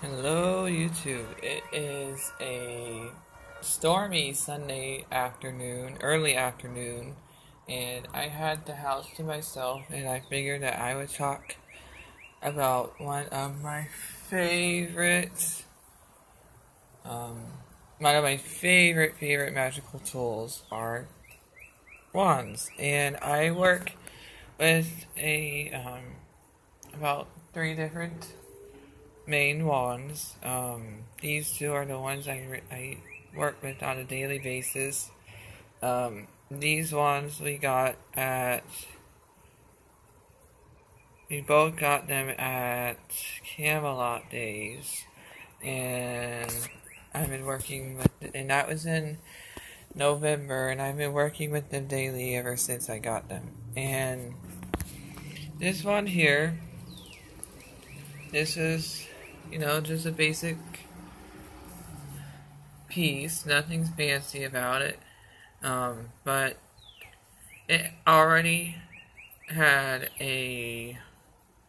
Hello, YouTube. It is a stormy Sunday afternoon, early afternoon, and I had the house to myself, and I figured that I would talk about um, one of my favorite magical tools are wands, and I work with about three different main wands. These two are the ones I work with on a daily basis. These wands we both got them at Camelot Days, and I've been working and that was in November, and I've been working with them daily ever since I got them. And this one here, this is, just a basic piece. Nothing's fancy about it. But it already had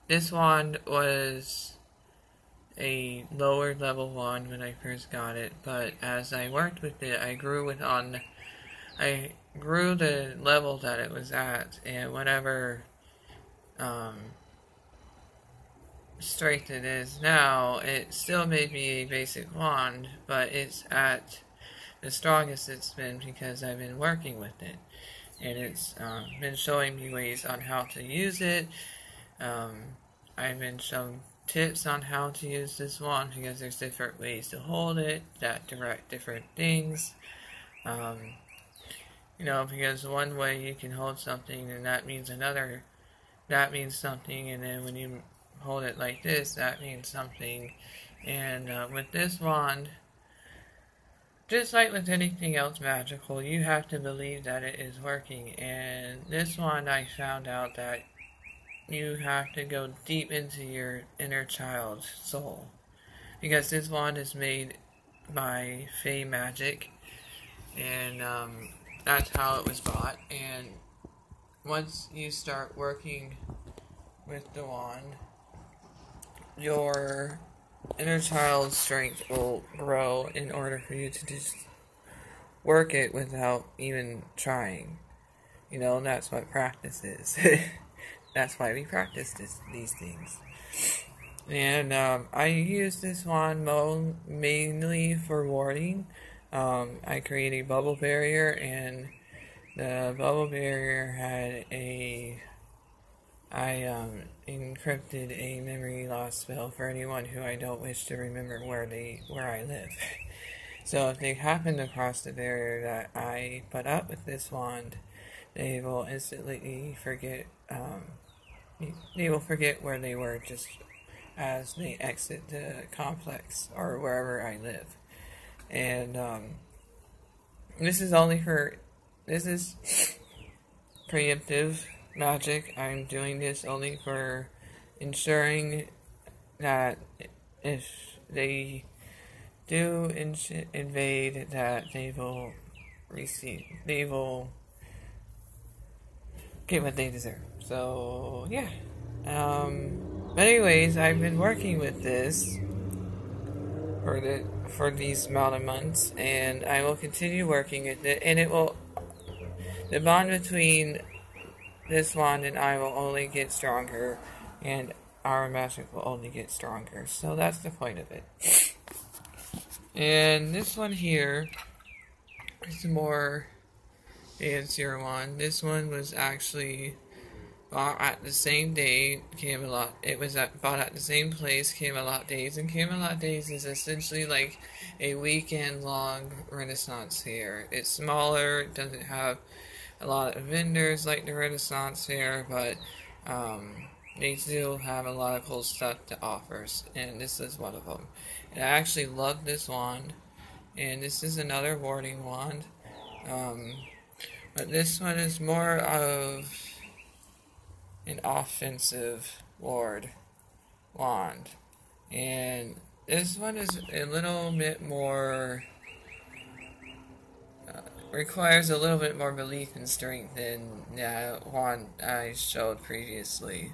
this wand was a lower level wand when I first got it, but as I worked with it, I grew the level that it was at, and whatever, strength it is now, it still may be a basic wand, but it's at the strongest it's been because I've been working with it, and it's been showing me ways on how to use it. I've been shown tips on how to use this wand because there's different ways to hold it that direct different things. Because one way you can hold something and that means something, and then when you hold it like this, that means something. And with this wand, just like with anything else magical, you have to believe that it is working. And this wand, I found out that you have to go deep into your inner child's soul, because this wand is made by Fey Magic, and that's how it was bought. And once you start working with the wand, your inner child's strength will grow in order for you to just work it without even trying. That's what practice is. That's why we practice these things. And I use this wand mainly for warding. I create a bubble barrier, and the bubble barrier had I encrypted a memory loss spell for anyone who I don't wish to remember where I live. So if they happen to cross the barrier that I put up with this wand, they will instantly forget. They will forget where they were just as they exit the complex or wherever I live. And this is preemptive magic. I'm doing this only for ensuring that if they do invade, that they will get what they deserve. So yeah. But anyways, I've been working with this for these amount of months, and I will continue working with it, and the bond between this wand and I will only get stronger, and our magic will only get stronger. So that's the point of it. And this one here is a more fancier one. This one was actually bought at the same day, Camelot. It was bought at the same place, Camelot Days. And Camelot Days is essentially like a weekend-long Renaissance fair. It's smaller, it doesn't have a lot of vendors like the Renaissance fair, but they still have a lot of cool stuff to offer, and this is one of them. And I actually love this wand, and this is another warding wand, but this one is more of an offensive wand, and this one is a little bit more requires a little bit more belief and strength than the one I showed previously,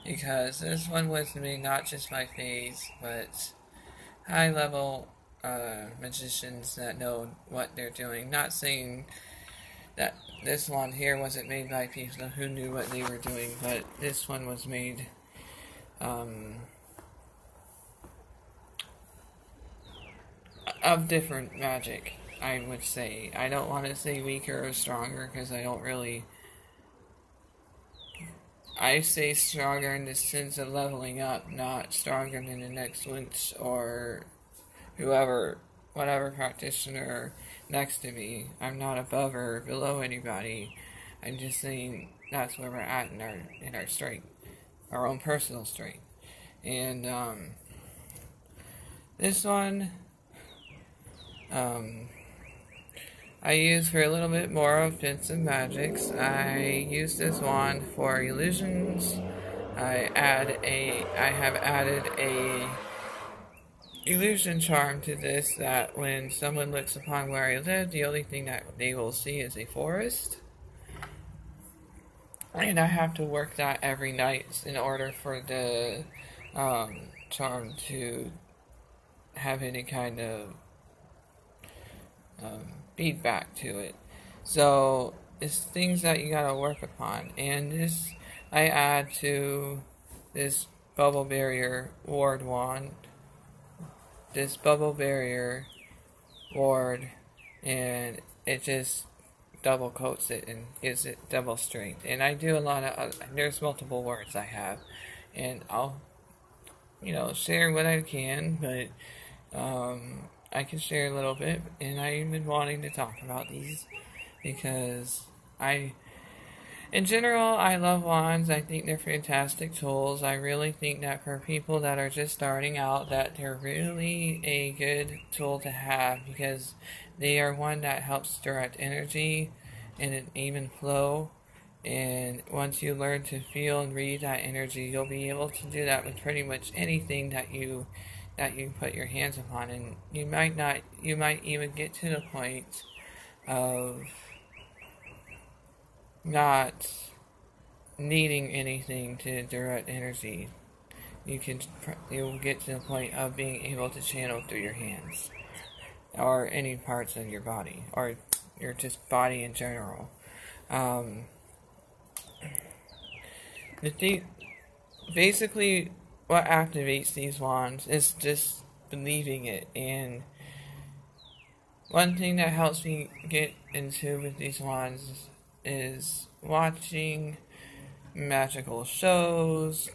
because this one was made not just by phase, but high level magicians that know what they're doing. Not saying that this one here wasn't made by people who knew what they were doing, but this one was made of different magic, I would say. I don't want to say weaker or stronger because I don't really. I say stronger in the sense of leveling up, not stronger than the next witch or whatever practitioner next to me. I'm not above or below anybody. I'm just saying that's where we're at in our strength, our own personal strength. And this one, I use for a little bit more offensive magics. I use this wand for illusions. I have added a illusion charm to this that when someone looks upon where I live, the only thing that they will see is a forest. And I have to work that every night in order for the charm to have any kind of feedback to it. So it's things that you gotta work upon. And this I add to this bubble barrier ward wand. This bubble barrier ward, and it just double coats it and gives it double strength. And I do a lot of there's multiple wards I have, and I'll share what I can, but I can share a little bit, and I've been wanting to talk about these because in general, I love wands. I think they're fantastic tools. I really think that for people that are just starting out, that they're really a good tool to have because they are one that helps direct energy and an even flow. And once you learn to feel and read that energy, you'll be able to do that with pretty much anything that you put your hands upon. And you might even get to the point of not needing anything to direct energy. You'll get to the point of being able to channel through your hands or any parts of your body or your just body in general. Basically what activates these wands is just believing it. And one thing that helps me get into with these wands is watching magical shows,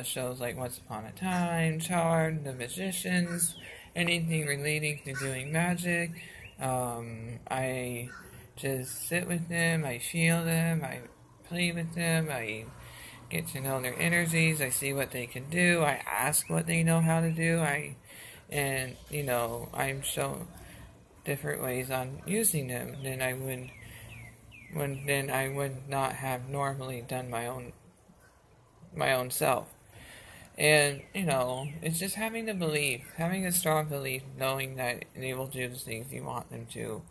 shows like Once Upon a Time, Charmed, The Magicians, anything relating to doing magic. I just sit with them, I feel them, I play with them, I get to know their energies, I see what they can do, I ask what they know how to do, I'm shown different ways on using them than I would not have normally done my own self. And it's just having a strong belief, knowing that they will do the things you want them to,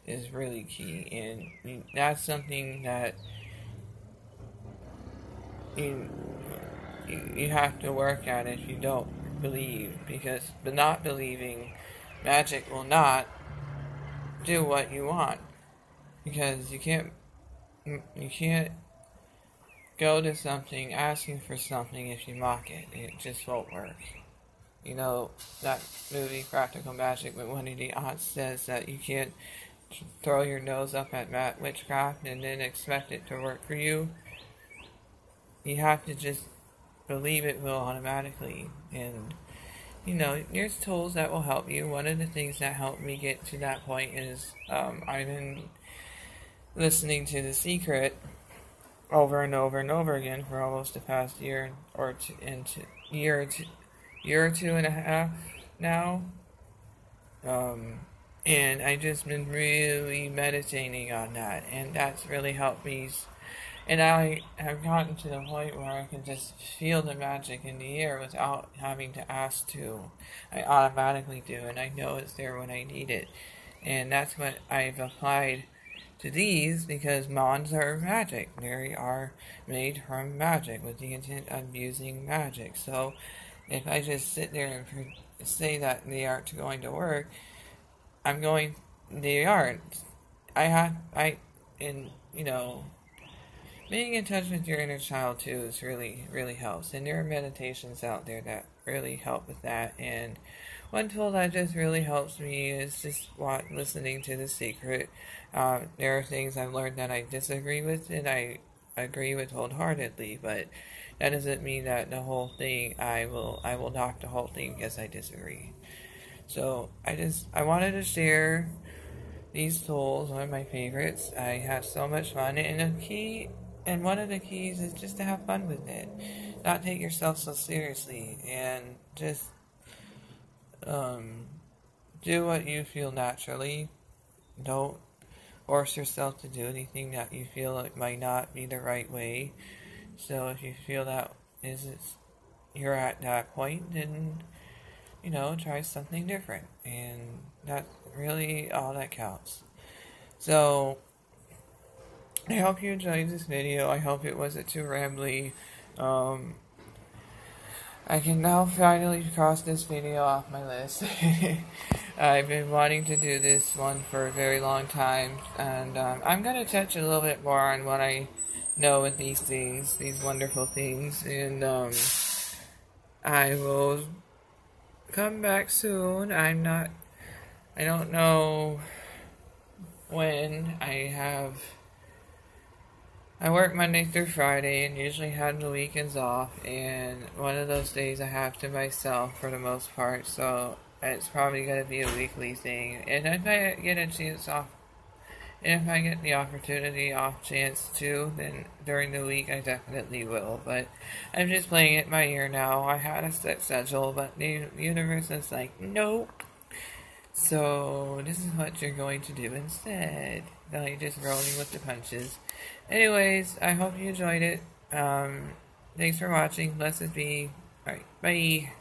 is really key. And that's something that you have to work at if you don't believe, because the not believing, magic will not do what you want. Because you can't go to something asking for something if you mock it. It just won't work. That movie Practical Magic with one of the aunts says that you can't throw your nose up at witchcraft and then expect it to work for you. You have to just believe it will automatically. And there's tools that will help you. One of the things that helped me get to that point is I've been listening to The Secret over and over and over again for almost the past year or two and a half now. And I just been really meditating on that, and that's really helped me. And I have gotten to the point where I can just feel the magic in the air without having to ask to. I automatically do, and I know it's there when I need it. And that's what I've applied to these, because wands are magic. They are made from magic with the intent of using magic. So if I just sit there say that they aren't going to work, they aren't. And, being in touch with your inner child too is really, really helps. And there are meditations out there that really help with that. And one tool that just really helps me is just listening to The Secret. There are things I've learned that I disagree with and I agree with wholeheartedly, but that doesn't mean that the whole thing I will knock the whole thing because I disagree. So I wanted to share these tools, one of my favorites. I have so much fun, and one of the keys is just to have fun with it, not take yourself so seriously, and just do what you feel naturally. Don't force yourself to do anything that you feel like might not be the right way. So if you feel that you're at that point, then try something different, and that's really all that counts. So I hope you enjoyed this video. I hope it wasn't too rambly. I can now finally cross this video off my list. I've been wanting to do this one for a very long time, and I'm going to touch a little bit more on what I know with these things, these wonderful things, and I will come back soon. I don't know when. I work Monday through Friday and usually have the weekends off, and one of those days I have to myself for the most part, so it's probably going to be a weekly thing. And if I get a chance off, and if I get the opportunity off chance to, then during the week I definitely will. But I'm just playing it by ear now. I had a set schedule, but the universe is like, nope. So this is what you're going to do instead. Now you're just rolling with the punches. Anyways, I hope you enjoyed it. Thanks for watching. Blessed be. Alright, bye.